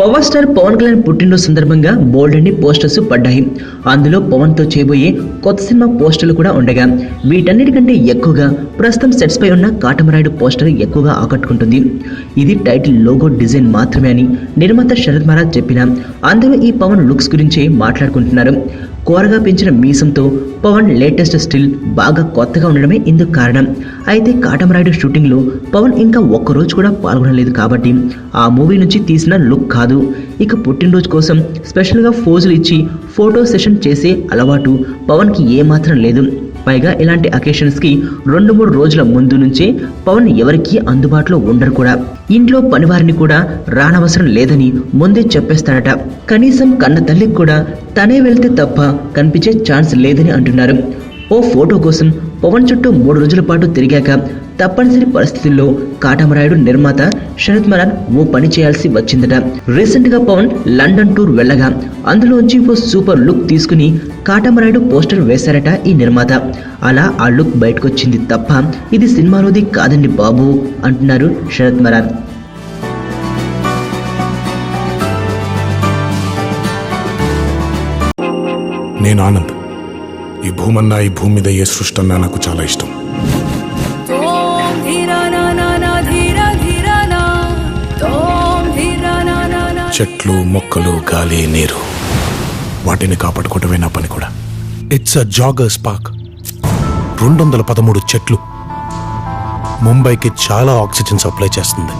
Power star Pawan Kalyan పుట్టినరోజు సందర్భంగా బోల్డ్ అన్ని పోస్టర్స్ పడ్డాయి. అందులో పవన్ తో చేయబోయే కొత్త సినిమా పోస్టర్లు కూడా ఉండగా వీటన్నిటికంటే ఎక్కువగా ప్రస్తుతం సెట్స్ పై ఉన్న కాటమరాయుడు పోస్టర్ ఎక్కువగా ఆకట్టుకుంటుంది. ఇది టైటిల్ లోగో డిజైన్ మాత్రమే అని నిర్మాత శరత్ మహారాజ్ చెప్పినా అందరూ ఈ పవన్ లుక్స్ గురించి మాట్లాడుకుంటున్నారు. కోరగా పెంచిన మీసంతో పవన్ లేటెస్ట్ స్టిల్ బాగా కొత్తగా ఉండడమే ఇందుకు కారణం. అయితే కాటమరాయుడు షూటింగ్ లో పవన్ ఇంకా ఒక్కరోజు కూడా పాల్గొనలేదు కాబట్టి ఆ మూవీ నుంచి తీసిన లుక్ కాదు. ఇక పుట్టినరోజు కోసం స్పెషల్ గా ఫోజులు ఇచ్చి ఫోటో సెషన్ చేసే అలవాటు పవన్ కి ఏమాత్రం లేదు. పైగా ఇలాంటి అకేషన్స్ కి 2-3 రోజుల ముందు నుంచే పవన్ ఎవరికీ అందుబాటులో ఉండరు కూడా. ఇంట్లో పనివారిని కూడా రానవసరం లేదని ముందే చెప్పేస్తాడట. కనీసం కన్న తల్లికి కూడా తనే వెళ్తే తప్ప కనిపించే ఛాన్స్ లేదని అంటున్నారు. ఓ ఫోటో కోసం పవన్ చుట్టూ 3 రోజుల పాటు తిరిగాక తప్పనిసరి పరిస్థితుల్లో కాటమరాయుడు నిర్మాత శరత్ మహారాజ్ ఓ పని చేయాల్సి వచ్చిందట. రీసెంట్ గా పవన్ లండన్ టూర్ వెళ్ళగా అందులోంచి ఓ సూపర్ లుక్ తీసుకుని కాటమరాయుడు పోస్టర్ వేశారట ఈ నిర్మాత. అలా ఆ లుక్ బయటకొచ్చింది తప్ప ఇది సినిమాలోది కాదండి బాబు అంటున్నారు శరత్ మహారాజ్. నేను ఆనంద్. ఈ భూమన్నా, ఈ భూమి మీద ఏ సృష్టి అన్నా నాకు చాలా ఇష్టం. చెట్లు, మొక్కలు, గాలి, నీరు, వాటిని కాపాడుకోవటమే నా పని కూడా. It's a joggers park. 213 చెట్లు ముంబైకి చాలా ఆక్సిజన్ సప్లై చేస్తుంది.